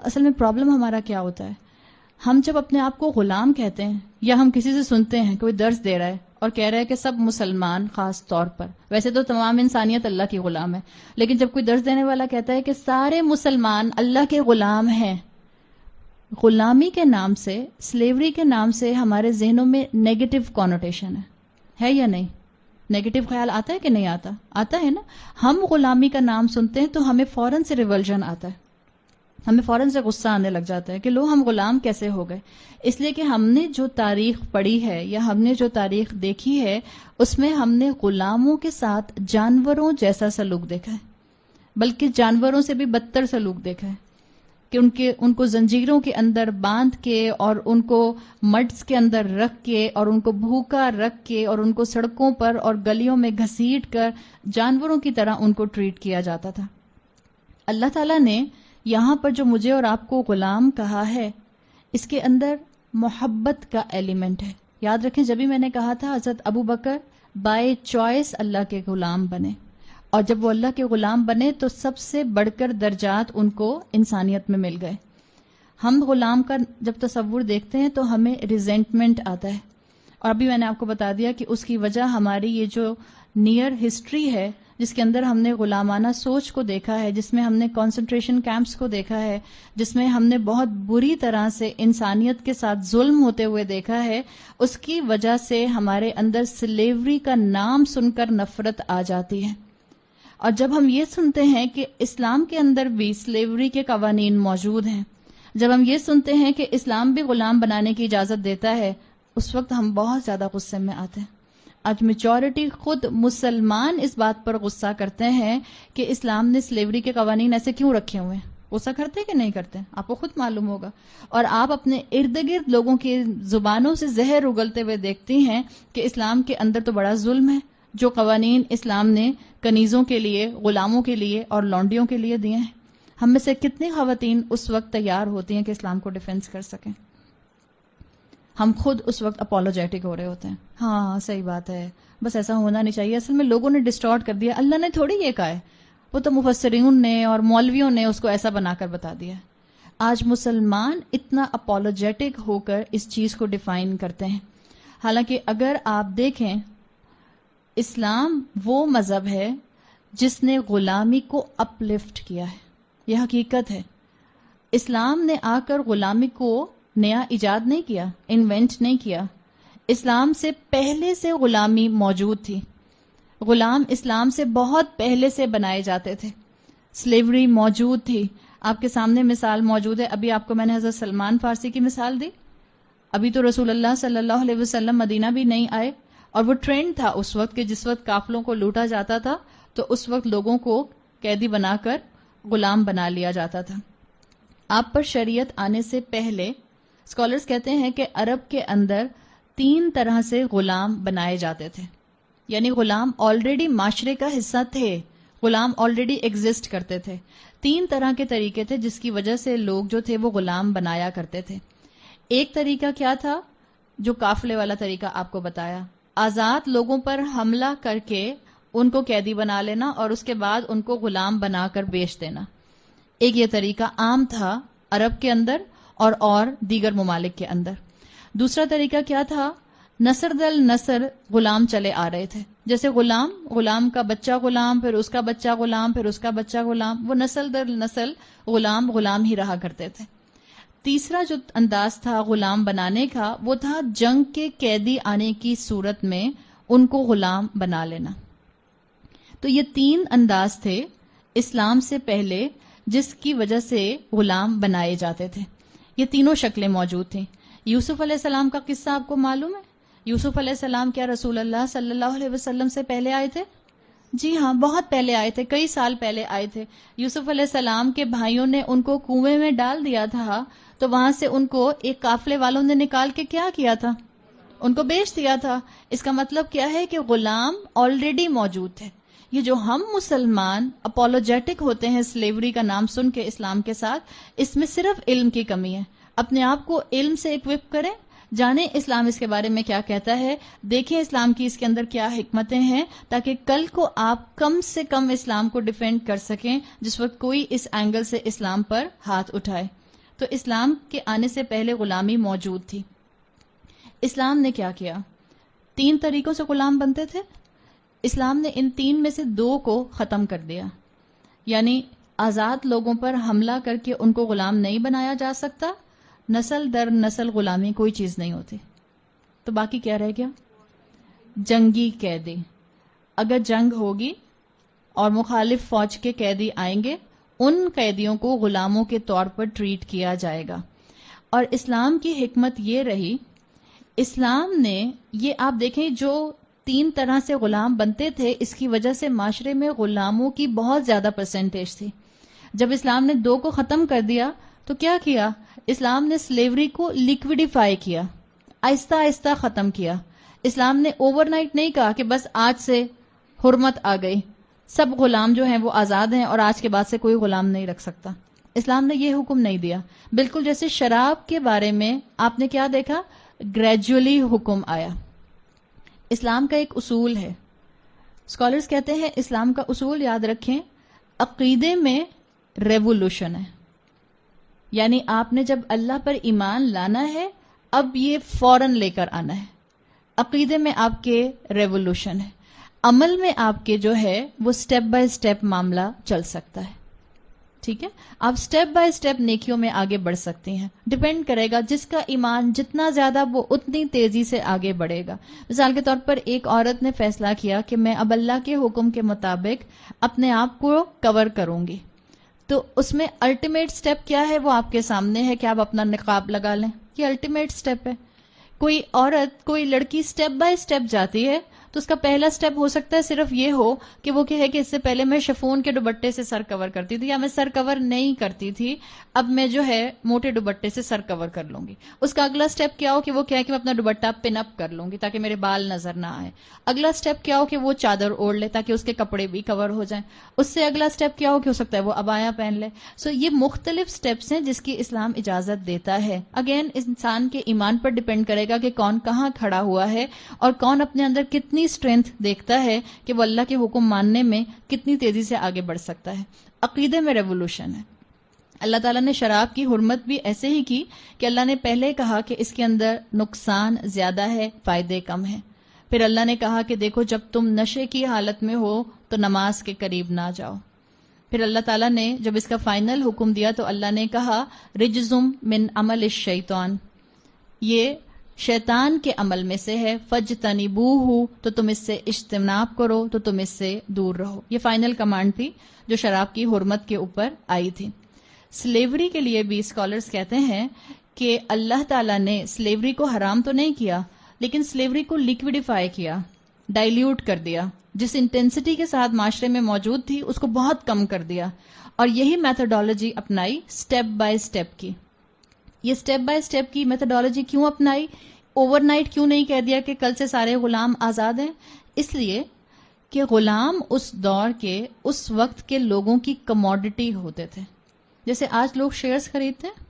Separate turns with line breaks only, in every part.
اصل میں پرابلم ہمارا کیا ہوتا ہے، ہم جب اپنے آپ کو غلام کہتے ہیں یا ہم کسی سے سنتے ہیں کوئی درس دے رہا ہے اور کہہ رہا ہے کہ سب مسلمان خاص طور پر، ویسے تو تمام انسانیت اللہ کی غلام ہے، لیکن جب کوئی درس دینے والا کہتا ہے کہ سارے مسلمان اللہ کے غلام ہیں، غلامی کے نام سے، سلیوری کے نام سے ہمارے ذہنوں میں نیگیٹو کونوٹیشن ہے یا نہیں؟ نیگیٹو خیال آتا ہے کہ نہیں آتا؟ آتا ہے نا. ہم غلامی کا نام سنتے ہیں تو ہمیں فوراً سے ریولجن آتا ہے، ہمیں فوراً سے غصہ آنے لگ جاتا ہے کہ لو ہم غلام کیسے ہو گئے. اس لیے کہ ہم نے جو تاریخ پڑھی ہے یا ہم نے جو تاریخ دیکھی ہے اس میں ہم نے غلاموں کے ساتھ جانوروں جیسا سلوک دیکھا ہے، بلکہ جانوروں سے بھی بدتر سلوک دیکھا ہے کہ ان کو زنجیروں کے اندر باندھ کے اور ان کو مڈس کے اندر رکھ کے اور ان کو بھوکا رکھ کے اور ان کو سڑکوں پر اور گلیوں میں گھسیٹ کر جانوروں کی طرح ان کو ٹریٹ کیا جاتا تھا. اللہ تعالیٰ نے یہاں پر جو مجھے اور آپ کو غلام کہا ہے اس کے اندر محبت کا ایلیمنٹ ہے. یاد رکھیں جب بھی میں نے کہا تھا حضرت ابو بکر بائی چوائس اللہ کے غلام بنے، اور جب وہ اللہ کے غلام بنے تو سب سے بڑھ کر درجات ان کو انسانیت میں مل گئے. ہم غلام کا جب تصور دیکھتے ہیں تو ہمیں ریزنٹمنٹ آتا ہے، اور ابھی میں نے آپ کو بتا دیا کہ اس کی وجہ ہماری یہ جو نیئر ہسٹری ہے جس کے اندر ہم نے غلامانہ سوچ کو دیکھا ہے، جس میں ہم نے کنسنٹریشن کیمپس کو دیکھا ہے، جس میں ہم نے بہت بری طرح سے انسانیت کے ساتھ ظلم ہوتے ہوئے دیکھا ہے، اس کی وجہ سے ہمارے اندر سلیوری کا نام سن کر نفرت آ جاتی ہے. اور جب ہم یہ سنتے ہیں کہ اسلام کے اندر بھی سلیوری کے قوانین موجود ہیں، جب ہم یہ سنتے ہیں کہ اسلام بھی غلام بنانے کی اجازت دیتا ہے، اس وقت ہم بہت زیادہ غصے میں آتے ہیں. آج میجورٹی خود مسلمان اس بات پر غصہ کرتے ہیں کہ اسلام نے سلیوری کے قوانین ایسے کیوں رکھے ہوئے ہیں. غصہ کرتے کہ نہیں کرتے؟ آپ کو خود معلوم ہوگا. اور آپ اپنے ارد گرد لوگوں کی زبانوں سے زہر اگلتے ہوئے دیکھتی ہیں کہ اسلام کے اندر تو بڑا ظلم ہے. جو قوانین اسلام نے کنیزوں کے لیے، غلاموں کے لیے اور لونڈیوں کے لیے دیے ہیں، ہم میں سے کتنی خواتین اس وقت تیار ہوتی ہیں کہ اسلام کو ڈیفینس کر سکیں؟ ہم خود اس وقت اپولوجیٹک ہو رہے ہوتے ہیں. ہاں صحیح بات ہے، بس ایسا ہونا نہیں چاہیے. اصل میں لوگوں نے ڈسٹارٹ کر دیا، اللہ نے تھوڑی یہ کہا ہے، وہ تو مفسرین نے اور مولویوں نے اس کو ایسا بنا کر بتا دیا. آج مسلمان اتنا اپولوجیٹک ہو کر اس چیز کو ڈیفائن کرتے ہیں، حالانکہ اگر آپ دیکھیں اسلام وہ مذہب ہے جس نے غلامی کو اپلفٹ کیا ہے. یہ حقیقت ہے. اسلام نے آ کر غلامی کو نیا ایجاد نہیں کیا، انوینٹ نہیں کیا. اسلام سے پہلے سے غلامی موجود تھی. غلام اسلام سے بہت پہلے سے بنائے جاتے تھے. سلیوری موجود تھی. آپ کے سامنے مثال موجود ہے. ابھی آپ کو میں نے حضرت سلمان فارسی کی مثال دی. ابھی تو رسول اللہ صلی اللہ علیہ وسلم مدینہ بھی نہیں آئے، اور وہ ٹرینڈ تھا اس وقت کہ جس وقت قافلوں کو لوٹا جاتا تھا تو اس وقت لوگوں کو قیدی بنا کر غلام بنا لیا جاتا تھا. آپ پر شریعت آنے سے پہلے اسکالرز کہتے ہیں کہ عرب کے اندر 3 طرح سے غلام بنائے جاتے تھے. یعنی غلام آلریڈی معاشرے کا حصہ تھے، غلام آلریڈی ایگزسٹ کرتے تھے. 3 طرح کے طریقے تھے جس کی وجہ سے لوگ جو تھے وہ غلام بنایا کرتے تھے. ایک طریقہ کیا تھا؟ جو قافلے والا طریقہ آپ کو بتایا، آزاد لوگوں پر حملہ کر کے ان کو قیدی بنا لینا اور اس کے بعد ان کو غلام بنا کر بیچ دینا. ایک یہ طریقہ عام تھا عرب کے اندر اور دیگر ممالک کے اندر. دوسرا طریقہ کیا تھا؟ نسر دل نسر غلام چلے آ رہے تھے. جیسے غلام کا بچہ غلام، پھر اس کا بچہ غلام، پھر اس کا بچہ غلام، وہ نسل در نسل غلام ہی رہا کرتے تھے. تیسرا جو انداز تھا غلام بنانے کا وہ تھا جنگ کے قیدی آنے کی صورت میں ان کو غلام بنا لینا. تو یہ 3 انداز تھے اسلام سے پہلے جس کی وجہ سے غلام بنائے جاتے تھے. یہ تینوں شکلیں موجود تھیں. یوسف علیہ السلام کا قصہ آپ کو معلوم ہے؟ یوسف علیہ السلام کیا رسول اللہ صلی اللہ علیہ وسلم سے پہلے آئے تھے؟ جی ہاں، بہت پہلے آئے تھے، کئی سال پہلے آئے تھے. یوسف علیہ السلام کے بھائیوں نے ان کو کنویں میں ڈال دیا تھا، تو وہاں سے ان کو ایک قافلے والوں نے نکال کے کیا کیا تھا؟ ان کو بیچ دیا تھا. اس کا مطلب کیا ہے کہ غلام آلریڈی موجود تھے. یہ جو ہم مسلمان اپولوجیٹک ہوتے ہیں سلیوری کا نام سن کے اسلام کے ساتھ، اس میں صرف علم کی کمی ہے. اپنے آپ کو علم سے اکوپ کریں، جانیں اسلام اس کے بارے میں کیا کہتا ہے، دیکھیں اسلام کی اس کے اندر کیا حکمتیں ہیں، تاکہ کل کو آپ کم سے کم اسلام کو ڈیفینڈ کر سکیں جس وقت کوئی اس اینگل سے اسلام پر ہاتھ اٹھائے. تو اسلام کے آنے سے پہلے غلامی موجود تھی. اسلام نے کیا کیا؟ 3 طریقوں سے غلام بنتے تھے. اسلام نے ان 3 میں سے 2 کو ختم کر دیا. یعنی آزاد لوگوں پر حملہ کر کے ان کو غلام نہیں بنایا جا سکتا. نسل در نسل غلامی کوئی چیز نہیں ہوتی. تو باقی کیا رہ گیا؟ جنگی قیدی. اگر جنگ ہوگی اور مخالف فوج کے قیدی آئیں گے، ان قیدیوں کو غلاموں کے طور پر ٹریٹ کیا جائے گا. اور اسلام کی حکمت یہ رہی، اسلام نے یہ آپ دیکھیں جو 3 طرح سے غلام بنتے تھے، اس کی وجہ سے معاشرے میں غلاموں کی بہت زیادہ پرسنٹیج تھی. جب اسلام نے 2 کو ختم کر دیا تو کیا کیا؟ اسلام نے سلیوری کو لیکویڈیفائی کیا، آہستہ آہستہ ختم کیا. اسلام نے اوور نائٹ نہیں کہا کہ بس آج سے حرمت آ گئی، سب غلام جو ہیں وہ آزاد ہیں اور آج کے بعد سے کوئی غلام نہیں رکھ سکتا. اسلام نے یہ حکم نہیں دیا. بالکل جیسے شراب کے بارے میں آپ نے کیا دیکھا؟ گریجولی حکم آیا. اسلام کا ایک اصول ہے، اسکالرز کہتے ہیں اسلام کا اصول یاد رکھیں، عقیدے میں ریولوشن ہے. یعنی آپ نے جب اللہ پر ایمان لانا ہے، اب یہ فوراً لے کر آنا ہے. عقیدے میں آپ کے ریولوشن ہے. عمل میں آپ کے جو ہے وہ سٹیپ بائی سٹیپ معاملہ چل سکتا ہے. ٹھیک ہے، آپ سٹیپ بائی سٹیپ نیکیوں میں آگے بڑھ سکتی ہیں. ڈیپینڈ کرے گا جس کا ایمان جتنا زیادہ وہ اتنی تیزی سے آگے بڑھے گا. مثال کے طور پر ایک عورت نے فیصلہ کیا کہ میں اب اللہ کے حکم کے مطابق اپنے آپ کو کور کروں گی، تو اس میں الٹیمیٹ سٹیپ کیا ہے وہ آپ کے سامنے ہے کہ آپ اپنا نقاب لگا لیں. یہ الٹیمیٹ سٹیپ ہے. کوئی عورت، کوئی لڑکی سٹیپ بائی سٹیپ جاتی ہے تو اس کا پہلا سٹیپ ہو سکتا ہے صرف یہ ہو کہ وہ کہے کہ اس سے پہلے میں شفون کے دوپٹے سے سر کور کرتی تھی، یا میں سر کور نہیں کرتی تھی، اب میں جو ہے موٹے دوپٹے سے سر کور کر لوں گی. اس کا اگلا سٹیپ کیا ہو کہ وہ کہے کہ میں اپنا دوپٹہ پن اپ کر لوں گی تاکہ میرے بال نظر نہ آئے. اگلا سٹیپ کیا ہو کہ وہ چادر اوڑھ لے تاکہ اس کے کپڑے بھی کور ہو جائیں. اس سے اگلا سٹیپ کیا ہو کہ ہو سکتا ہے وہ عبایا پہن لے. سو یہ مختلف سٹیپس ہیں جس کی اسلام اجازت دیتا ہے. اگین انسان کے ایمان پر ڈیپینڈ کرے گا کہ کون کہاں کھڑا ہوا ہے اور کون اپنے اندر کتنی اسٹرینتھ دیکھتا ہے کہ وہ اللہ کے حکم ماننے میں کتنی تیزی سے آگے بڑھ سکتا ہے. عقیدے میں ریولوشن ہے. اللہ تعالیٰ نے شراب کی حرمت بھی ایسے ہی کی کہ اللہ نے پہلے کہا کہ اس کے اندر نقصان زیادہ ہے، فائدے کم ہیں. پھر اللہ نے کہا کہ دیکھو جب تم نشے کی حالت میں ہو تو نماز کے قریب نہ جاؤ. پھر اللہ تعالیٰ نے جب اس کا فائنل حکم دیا تو اللہ نے کہا رجزم من عمل الشیطان، یہ شیطان کے عمل میں سے ہے، فجتنبوہ، تو تم اس سے اجتناب کرو، تو تم اس سے دور رہو. یہ فائنل کمانڈ تھی جو شراب کی حرمت کے اوپر آئی تھی. سلیوری کے لیے بھی اسکالرز کہتے ہیں کہ اللہ تعالیٰ نے سلیوری کو حرام تو نہیں کیا، لیکن سلیوری کو لیکویڈیفائی کیا، ڈائلیوٹ کر دیا. جس انٹینسٹی کے ساتھ معاشرے میں موجود تھی اس کو بہت کم کر دیا، اور یہی میتھڈالوجی اپنائی سٹیپ بائی سٹیپ کی. یہ سٹیپ بائی سٹیپ کی میتھڈالوجی کیوں اپنائی؟ اوور نائٹ کیوں نہیں کہہ دیا کہ کل سے سارے غلام آزاد ہیں؟ اس لیے کہ غلام اس دور کے، اس وقت کے لوگوں کی کموڈٹی ہوتے تھے. جیسے آج لوگ شیئرز خریدتے ہیں،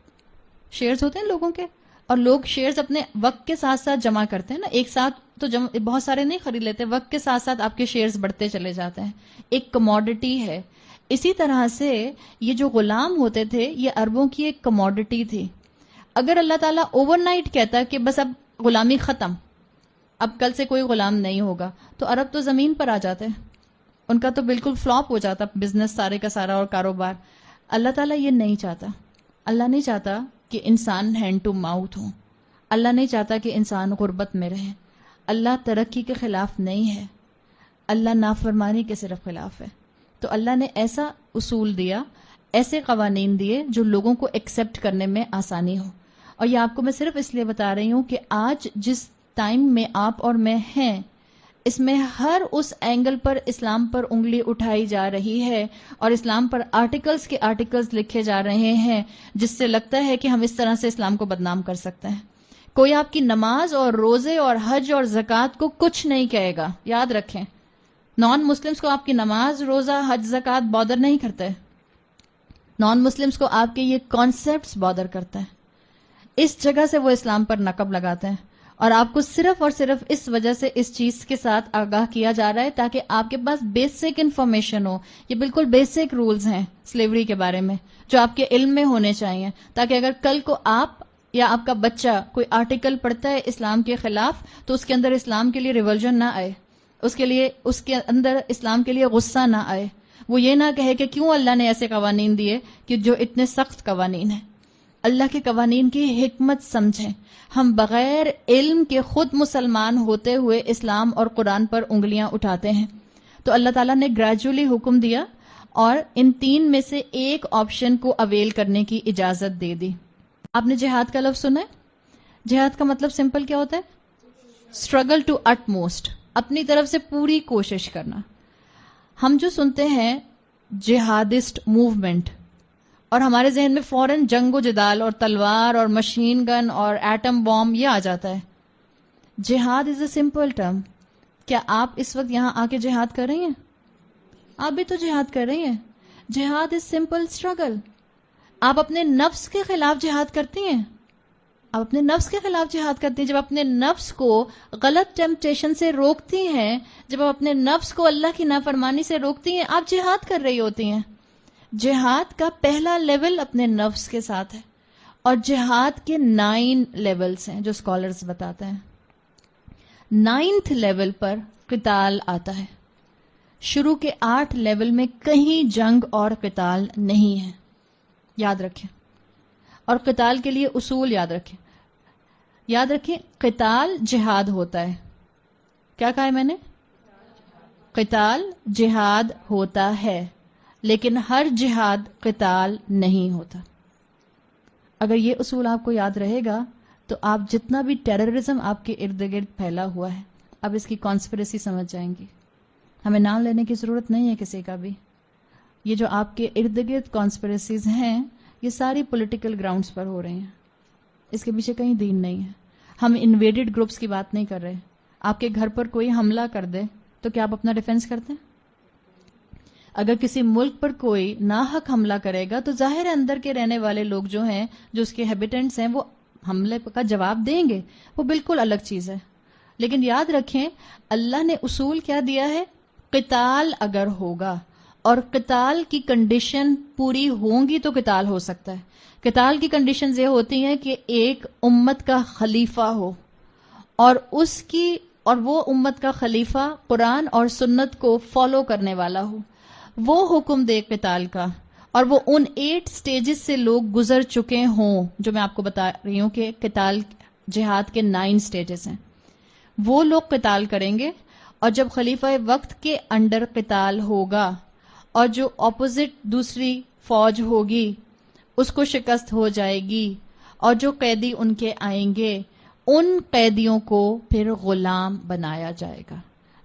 شیئرز ہوتے ہیں لوگوں کے، اور لوگ شیئرز اپنے وقت کے ساتھ ساتھ جمع کرتے ہیں نا. ایک ساتھ تو بہت سارے نہیں خرید لیتے، وقت کے ساتھ ساتھ آپ کے شیئرز بڑھتے چلے جاتے ہیں. ایک کموڈٹی ہے. اسی طرح سے یہ جو غلام ہوتے تھے یہ عربوں کی ایک کموڈٹی تھی. اگر اللہ تعالیٰ اوور نائٹ کہتا کہ بس اب غلامی ختم، اب کل سے کوئی غلام نہیں ہوگا، تو عرب تو زمین پر آ جاتے، ان کا تو بالکل فلاپ ہو جاتا بزنس سارے کا سارا اور کاروبار. اللہ تعالیٰ یہ نہیں چاہتا. اللہ نہیں چاہتا کہ انسان ہینڈ ٹو ماؤتھ ہوں. اللہ نہیں چاہتا کہ انسان غربت میں رہے. اللہ ترقی کے خلاف نہیں ہے، اللہ نافرمانی کے صرف خلاف ہے. تو اللہ نے ایسا اصول دیا، ایسے قوانین دیے جو لوگوں کو ایکسیپٹ کرنے میں آسانی ہو. اور یہ آپ کو میں صرف اس لیے بتا رہی ہوں کہ آج جس ٹائم میں آپ اور میں ہیں، اس میں ہر اس اینگل پر اسلام پر انگلی اٹھائی جا رہی ہے اور اسلام پر آرٹیکلز کے آرٹیکلز لکھے جا رہے ہیں جس سے لگتا ہے کہ ہم اس طرح سے اسلام کو بدنام کر سکتے ہیں. کوئی آپ کی نماز اور روزے اور حج اور زکوٰۃ کو کچھ نہیں کہے گا. یاد رکھیں، نان مسلمز کو آپ کی نماز، روزہ، حج، زکوٰۃ بادر نہیں کرتے. نان مسلمز کو آپ کے یہ کانسیپٹس بادر کرتے ہیں. اس جگہ سے وہ اسلام پر نقب لگاتے ہیں اور آپ کو صرف اور صرف اس وجہ سے اس چیز کے ساتھ آگاہ کیا جا رہا ہے تاکہ آپ کے پاس بیسک انفارمیشن ہو. یہ بالکل بیسک رولز ہیں سلیوری کے بارے میں جو آپ کے علم میں ہونے چاہیے, تاکہ اگر کل کو آپ یا آپ کا بچہ کوئی آرٹیکل پڑھتا ہے اسلام کے خلاف تو اس کے اندر اسلام کے لیے ریولجن نہ آئے, اس کے اندر اسلام کے لیے غصہ نہ آئے, وہ یہ نہ کہے کہ کیوں اللہ نے ایسے قوانین دیے کہ جو اتنے سخت قوانین ہیں. اللہ کے قوانین کی حکمت سمجھیں. ہم بغیر علم کے خود مسلمان ہوتے ہوئے اسلام اور قرآن پر انگلیاں اٹھاتے ہیں. تو اللہ تعالیٰ نے گریجولی حکم دیا اور ان تین میں سے ایک آپشن کو اویل کرنے کی اجازت دے دی. آپ نے جہاد کا لفظ سنا ہے؟ جہاد کا مطلب سمپل کیا ہوتا ہے؟ اسٹرگل ٹو اٹ موسٹ, اپنی طرف سے پوری کوشش کرنا. ہم جو سنتے ہیں جہادسٹ موومنٹ اور ہمارے ذہن میں فوراً جنگ و جدال اور تلوار اور مشین گن اور ایٹم بام یہ آ جاتا ہے. جہاد از اے سمپل ٹرم. کیا آپ اس وقت یہاں آ کے جہاد کر رہی ہیں؟ آپ بھی تو جہاد کر رہی ہیں. جہاد از سمپل اسٹرگل. آپ اپنے نفس کے خلاف جہاد کرتی ہیں. آپ اپنے نفس کے خلاف جہاد کرتی ہیں. جب اپنے نفس کو غلط ٹیمپٹیشن سے روکتی ہیں, جب آپ اپنے نفس کو اللہ کی نافرمانی سے روکتی ہیں, آپ جہاد کر رہی ہوتی ہیں. جہاد کا پہلا لیول اپنے نفس کے ساتھ ہے, اور جہاد کے 9 لیولز ہیں جو اسکالرز بتاتے ہیں. 9th لیول پر قتال آتا ہے. شروع کے 8 لیول میں کہیں جنگ اور قتال نہیں ہے. یاد رکھیں. اور قتال کے لیے اصول یاد رکھیں. یاد رکھیں قتال جہاد ہوتا ہے. کیا کہا ہے میں نے؟ قتال جہاد ہوتا ہے, لیکن ہر جہاد قتال نہیں ہوتا. اگر یہ اصول آپ کو یاد رہے گا تو آپ جتنا بھی ٹیررزم آپ کے ارد گرد پھیلا ہوا ہے اب اس کی کانسپریسی سمجھ جائیں گی. ہمیں نام لینے کی ضرورت نہیں ہے کسی کا بھی. یہ جو آپ کے ارد گرد کانسپریسیز ہیں یہ ساری پولیٹیکل گراؤنڈز پر ہو رہی ہیں. اس کے پیچھے کہیں دین نہیں ہے. ہم انویڈڈ گروپس کی بات نہیں کر رہے. آپ کے گھر پر کوئی حملہ کر دے تو کیا آپ اپنا ڈیفینس کرتے ہیں؟ اگر کسی ملک پر کوئی ناحق حملہ کرے گا تو ظاہر اندر کے رہنے والے لوگ جو ہیں, جو اس کے ہیبیٹنٹس ہیں, وہ حملے کا جواب دیں گے. وہ بالکل الگ چیز ہے. لیکن یاد رکھیں اللہ نے اصول کیا دیا ہے؟ قتال اگر ہوگا اور قتال کی کنڈیشن پوری ہوں گی تو قتال ہو سکتا ہے. قتال کی کنڈیشنز یہ ہوتی ہیں کہ ایک امت کا خلیفہ ہو اور وہ امت کا خلیفہ قرآن اور سنت کو فالو کرنے والا ہو. وہ حکم دے قتال کا اور وہ ان 8 سٹیجز سے لوگ گزر چکے ہوں جو میں آپ کو بتا رہی ہوں کہ قتال جہاد کے 9 سٹیجز ہیں. وہ لوگ قتال کریں گے, اور جب خلیفہ وقت کے انڈر قتال ہوگا اور جو اپوزٹ دوسری فوج ہوگی اس کو شکست ہو جائے گی, اور جو قیدی ان کے آئیں گے ان قیدیوں کو پھر غلام بنایا جائے گا.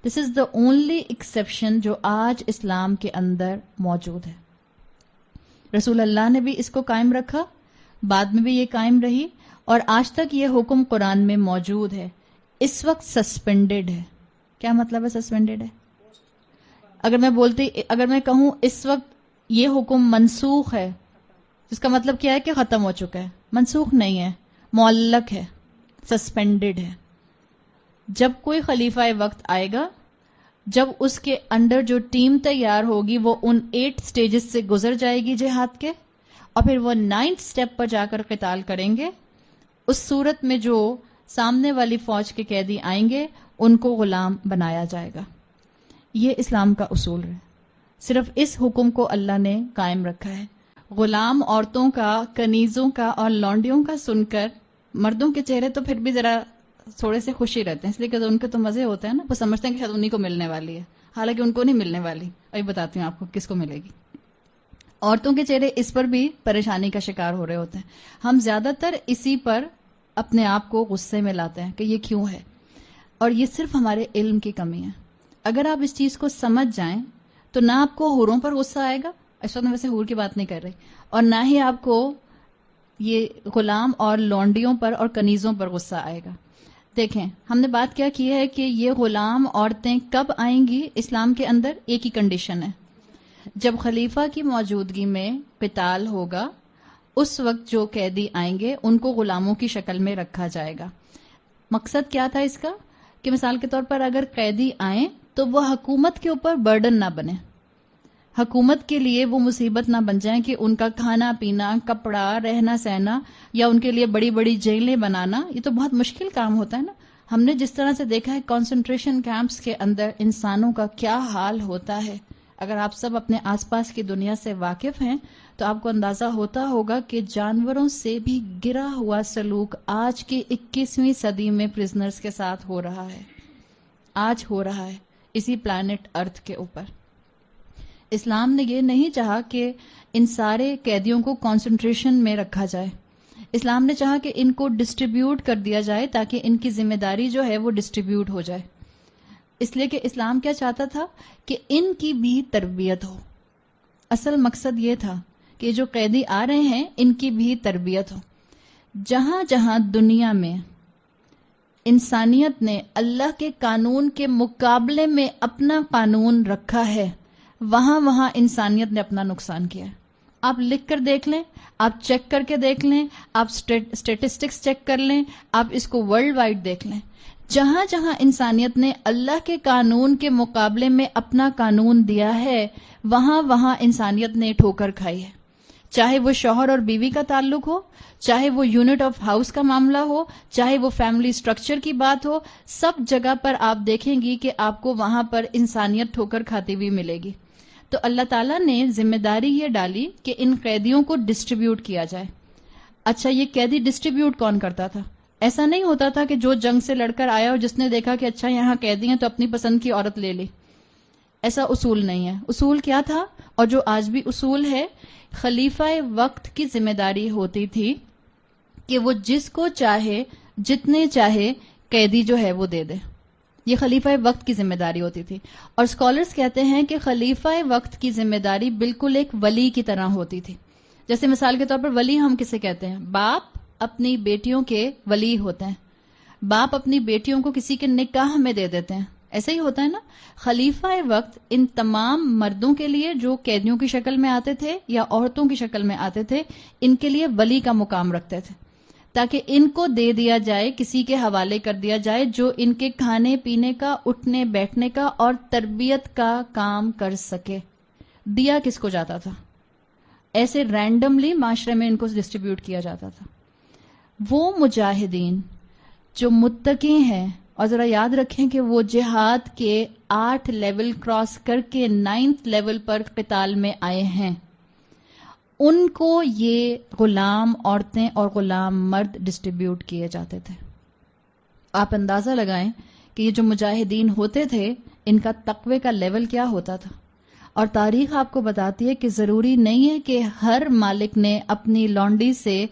دس از دا اونلی ایکسیپشن جو آج اسلام کے اندر موجود ہے. رسول اللہ نے بھی اس کو قائم رکھا, بعد میں بھی یہ قائم رہی, اور آج تک یہ حکم قرآن میں موجود ہے. اس وقت سسپینڈڈ ہے. کیا مطلب ہے سسپینڈڈ ہے؟ اگر میں کہوں اس وقت یہ حکم منسوخ ہے, اس کا مطلب کیا ہے کہ ختم ہو چکا ہے. منسوخ نہیں ہے, معلق ہے, سسپینڈڈ ہے. جب کوئی خلیفہ وقت آئے گا, جب اس کے انڈر جو ٹیم تیار ہوگی وہ ان 8 سٹیجز سے گزر جائے گی جہاد کے, اور پھر وہ 9th سٹیپ پر جا کر قتال کریں گے, اس صورت میں جو سامنے والی فوج کے قیدی آئیں گے ان کو غلام بنایا جائے گا. یہ اسلام کا اصول ہے. صرف اس حکم کو اللہ نے قائم رکھا ہے. غلام عورتوں کا, کنیزوں کا اور لونڈیوں کا سن کر مردوں کے چہرے تو پھر بھی ذرا تھوڑے سے خوشی رہتے ہیں, اس لیے کہ ان کے تو مزے ہوتے ہیں نا. وہ سمجھتے ہیں کہ شاید انہیں کو ملنے والی ہے, حالانکہ ان کو نہیں ملنے والی. ابھی بتاتی ہوں آپ کو کس کو ملے گی. عورتوں کے چہرے اس پر بھی پریشانی کا شکار ہو رہے ہوتے ہیں. ہم زیادہ تر اسی پر اپنے آپ کو غصے میں لاتے ہیں کہ یہ کیوں ہے, اور یہ صرف ہمارے علم کی کمی ہے. اگر آپ اس چیز کو سمجھ جائیں تو نہ آپ کو حوروں پر غصہ آئے گا, اس وقت میں ویسے حور کی بات نہیں کر رہی, اور نہ ہی آپ کو یہ غلام اور لونڈیوں پر اور کنیزوں پر غصہ آئے گا. دیکھیں ہم نے بات کیا کی ہے کہ یہ غلام عورتیں کب آئیں گی اسلام کے اندر. ایک ہی کنڈیشن ہے, جب خلیفہ کی موجودگی میں قتال ہوگا اس وقت جو قیدی آئیں گے ان کو غلاموں کی شکل میں رکھا جائے گا. مقصد کیا تھا اس کا؟ کہ مثال کے طور پر اگر قیدی آئیں تو وہ حکومت کے اوپر برڈن نہ بنے، حکومت کے لیے وہ مصیبت نہ بن جائیں کہ ان کا کھانا پینا، کپڑا، رہنا سہنا، یا ان کے لیے بڑی بڑی جیلیں بنانا، یہ تو بہت مشکل کام ہوتا ہے نا. ہم نے جس طرح سے دیکھا ہے کنسنٹریشن کیمپس کے اندر انسانوں کا کیا حال ہوتا ہے. اگر آپ سب اپنے آس پاس کی دنیا سے واقف ہیں تو آپ کو اندازہ ہوتا ہوگا کہ جانوروں سے بھی گرا ہوا سلوک آج کی 21ویں صدی میں پرزنرز کے ساتھ ہو رہا ہے، آج ہو رہا ہے اسی پلانٹ ارتھ کے اوپر. اسلام نے یہ نہیں چاہا کہ ان سارے قیدیوں کو کنسنٹریشن میں رکھا جائے. اسلام نے چاہا کہ ان کو ڈسٹریبیوٹ کر دیا جائے تاکہ ان کی ذمہ داری جو ہے وہ ڈسٹریبیوٹ ہو جائے. اس لیے کہ اسلام کیا چاہتا تھا کہ ان کی بھی تربیت ہو. اصل مقصد یہ تھا کہ جو قیدی آ رہے ہیں ان کی بھی تربیت ہو. جہاں جہاں دنیا میں انسانیت نے اللہ کے قانون کے مقابلے میں اپنا قانون رکھا ہے وہاں وہاں انسانیت نے اپنا نقصان کیا ہے. آپ لکھ کر دیکھ لیں، آپ چیک کر کے دیکھ لیں، آپ اسٹیٹسٹکس چیک کر لیں، آپ اس کو ورلڈ وائڈ دیکھ لیں. جہاں جہاں انسانیت نے اللہ کے قانون کے مقابلے میں اپنا قانون دیا ہے وہاں وہاں انسانیت نے ٹھوکر کھائی ہے. چاہے وہ شوہر اور بیوی کا تعلق ہو، چاہے وہ یونٹ آف ہاؤس کا معاملہ ہو، چاہے وہ فیملی سٹرکچر کی بات ہو، سب جگہ پر آپ دیکھیں گی کہ آپ کو وہاں پر انسانیت ٹھوکر کھاتی ہوئی ملے گی. تو اللہ تعالیٰ نے ذمہ داری یہ ڈالی کہ ان قیدیوں کو ڈسٹریبیوٹ کیا جائے. اچھا، یہ قیدی ڈسٹریبیوٹ کون کرتا تھا؟ ایسا نہیں ہوتا تھا کہ جو جنگ سے لڑ کر آیا اور جس نے دیکھا کہ اچھا یہاں قیدی ہیں تو اپنی پسند کی عورت لے لی. ایسا اصول نہیں ہے. اصول کیا تھا اور جو آج بھی اصول ہے، خلیفہ وقت کی ذمہ داری ہوتی تھی کہ وہ جس کو چاہے جتنے چاہے قیدی جو ہے وہ دے دے. یہ خلیفہ وقت کی ذمہ داری ہوتی تھی. اور اسکالرز کہتے ہیں کہ خلیفہ وقت کی ذمہ داری بالکل ایک ولی کی طرح ہوتی تھی. جیسے مثال کے طور پر ولی ہم کسے کہتے ہیں؟ باپ اپنی بیٹیوں کے ولی ہوتے ہیں. باپ اپنی بیٹیوں کو کسی کے نکاح میں دے دیتے ہیں. ایسا ہی ہوتا ہے نا. خلیفہ وقت ان تمام مردوں کے لیے جو قیدیوں کی شکل میں آتے تھے یا عورتوں کی شکل میں آتے تھے، ان کے لیے ولی کا مقام رکھتے تھے تاکہ ان کو دے دیا جائے، کسی کے حوالے کر دیا جائے جو ان کے کھانے پینے کا، اٹھنے بیٹھنے کا اور تربیت کا کام کر سکے. دیا کس کو جاتا تھا؟ ایسے رینڈملی معاشرے میں ان کو ڈسٹریبیوٹ کیا جاتا تھا. وہ مجاہدین جو متقی ہیں، اور ذرا یاد رکھیں کہ وہ جہاد کے 8 لیول کراس کر کے 9 لیول پر قتال میں آئے ہیں، ان کو یہ غلام عورتیں اور غلام مرد ڈسٹریبیوٹ کیے جاتے تھے. آپ اندازہ لگائیں کہ یہ جو مجاہدین ہوتے تھے ان کا تقوی کا لیول کیا ہوتا تھا. اور تاریخ آپ کو بتاتی ہے کہ ضروری نہیں ہے کہ ہر مالک نے اپنی لونڈی سے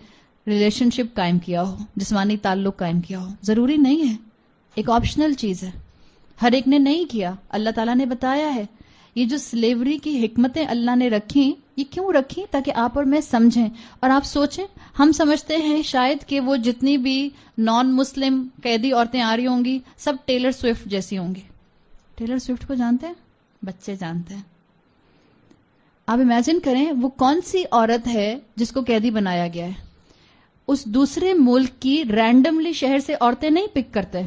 ریلیشن شپ قائم کیا ہو، جسمانی تعلق قائم کیا ہو. ضروری نہیں ہے، ایک آپشنل چیز ہے. ہر ایک نے نہیں کیا. اللہ تعالیٰ نے بتایا ہے. یہ جو سلیوری کی حکمتیں اللہ نے رکھی، یہ کیوں رکھی؟ تاکہ آپ اور میں سمجھیں اور آپ سوچیں. ہم سمجھتے ہیں شاید کہ وہ جتنی بھی نان مسلم قیدی عورتیں آ رہی ہوں گی سب ٹیلر سوئفٹ جیسی ہوں گی. ٹیلر سوئفٹ کو جانتے ہیں؟ بچے جانتے ہیں. آپ امیجن کریں وہ کون سی عورت ہے جس کو قیدی بنایا گیا ہے. اس دوسرے ملک کی رینڈملی شہر سے عورتیں نہیں پک کرتے،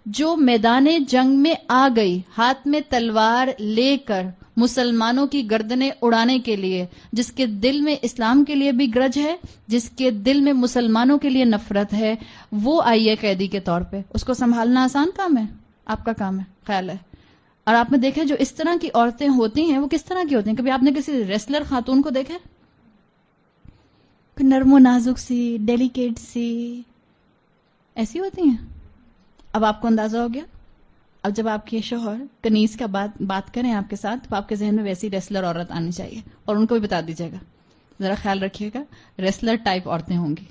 جو میدان جنگ میں آ گئی ہاتھ میں تلوار لے کر مسلمانوں کی گردنیں اڑانے کے لیے، جس کے دل میں اسلام کے لیے بھی گرج ہے، جس کے دل میں مسلمانوں کے لیے نفرت ہے، وہ آئی ہے قیدی کے طور پہ. اس کو سنبھالنا آسان کام ہے؟ آپ کا کام ہے، خیال ہے. اور آپ نے دیکھا جو اس طرح کی عورتیں ہوتی ہیں وہ کس طرح کی ہوتی ہیں؟ کبھی آپ نے کسی ریسلر خاتون کو دیکھا؟ نرم و نازک سی، ڈیلیکیٹ سی، ایسی ہوتی ہیں. اب آپ کو اندازہ ہو گیا. اب جب آپ کے شوہر کنیز کا بات کریں آپ کے ساتھ تو آپ کے ذہن میں ویسی ریسلر عورت آنی چاہیے، اور ان کو بھی بتا دیجیے گا. ذرا خیال رکھیے گا، ریسلر ٹائپ عورتیں ہوں گی.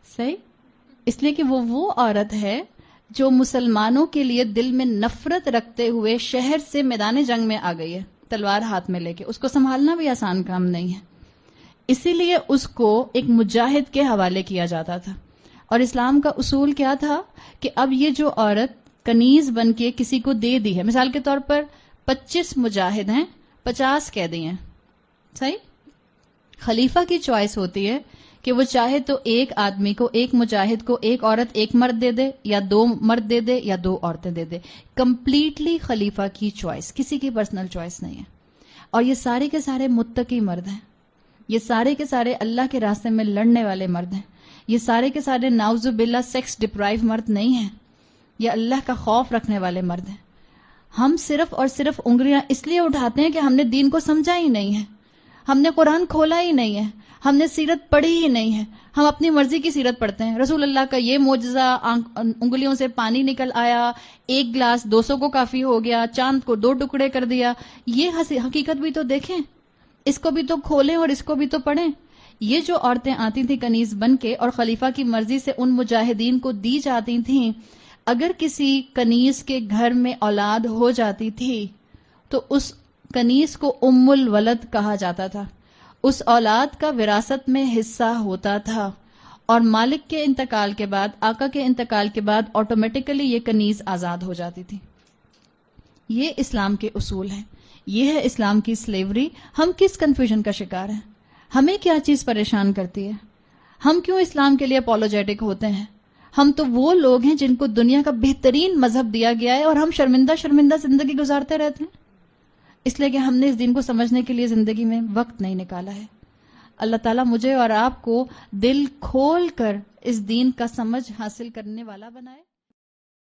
صحیح؟ اس لیے کہ وہ عورت ہے جو مسلمانوں کے لیے دل میں نفرت رکھتے ہوئے شہر سے میدان جنگ میں آ گئی ہے تلوار ہاتھ میں لے کے. اس کو سنبھالنا بھی آسان کام نہیں ہے. اسی لیے اس کو ایک مجاہد کے حوالے کیا جاتا تھا. اور اسلام کا اصول کیا تھا کہ اب یہ جو عورت کنیز بن کے کسی کو دے دی ہے، مثال کے طور پر 25 مجاہد ہیں، 50 قیدی ہیں. صحیح؟ خلیفہ کی چوائس ہوتی ہے کہ وہ چاہے تو ایک آدمی کو، ایک مجاہد کو، ایک عورت ایک مرد دے دے، یا 2 مرد دے دے، یا 2 عورتیں دے دے. کمپلیٹلی خلیفہ کی چوائس، کسی کی پرسنل چوائس نہیں ہے. اور یہ سارے کے سارے متقی مرد ہیں، یہ سارے کے سارے اللہ کے راستے میں لڑنے والے مرد ہیں، یہ سارے کے سارے نعوذ باللہ سیکس ڈپرائیو مرد نہیں ہیں، یہ اللہ کا خوف رکھنے والے مرد ہیں. ہم صرف اور صرف انگلیاں اس لیے اٹھاتے ہیں کہ ہم نے دین کو سمجھا ہی نہیں ہے، ہم نے قرآن کھولا ہی نہیں ہے، ہم نے سیرت پڑھی ہی نہیں ہے، ہم اپنی مرضی کی سیرت پڑھتے ہیں. رسول اللہ کا یہ معجزہ، انگلیوں سے پانی نکل آیا، 1 گلاس 200 کو کافی ہو گیا، چاند کو 2 ٹکڑے کر دیا. یہ حقیقت بھی تو دیکھیں، اس کو بھی تو کھولیں اور اس کو بھی تو پڑھیں. یہ جو عورتیں آتی تھیں کنیز بن کے اور خلیفہ کی مرضی سے ان مجاہدین کو دی جاتی تھیں، اگر کسی کنیز کے گھر میں اولاد ہو جاتی تھی تو اس کنیز کو ام الولد کہا جاتا تھا. اس اولاد کا وراثت میں حصہ ہوتا تھا، اور مالک کے انتقال کے بعد، آقا کے انتقال کے بعد آٹومیٹکلی یہ کنیز آزاد ہو جاتی تھی. یہ اسلام کے اصول ہیں، یہ ہے اسلام کی سلیوری. ہم کس کنفیوژن کا شکار ہیں؟ ہمیں کیا چیز پریشان کرتی ہے؟ ہم کیوں اسلام کے لیے اپولوجیٹک ہوتے ہیں؟ ہم تو وہ لوگ ہیں جن کو دنیا کا بہترین مذہب دیا گیا ہے اور ہم شرمندہ زندگی گزارتے رہتے ہیں، اس لیے کہ ہم نے اس دین کو سمجھنے کے لیے زندگی میں وقت نہیں نکالا ہے. اللہ تعالیٰ مجھے اور آپ کو دل کھول کر اس دین کا سمجھ حاصل کرنے والا بنائے.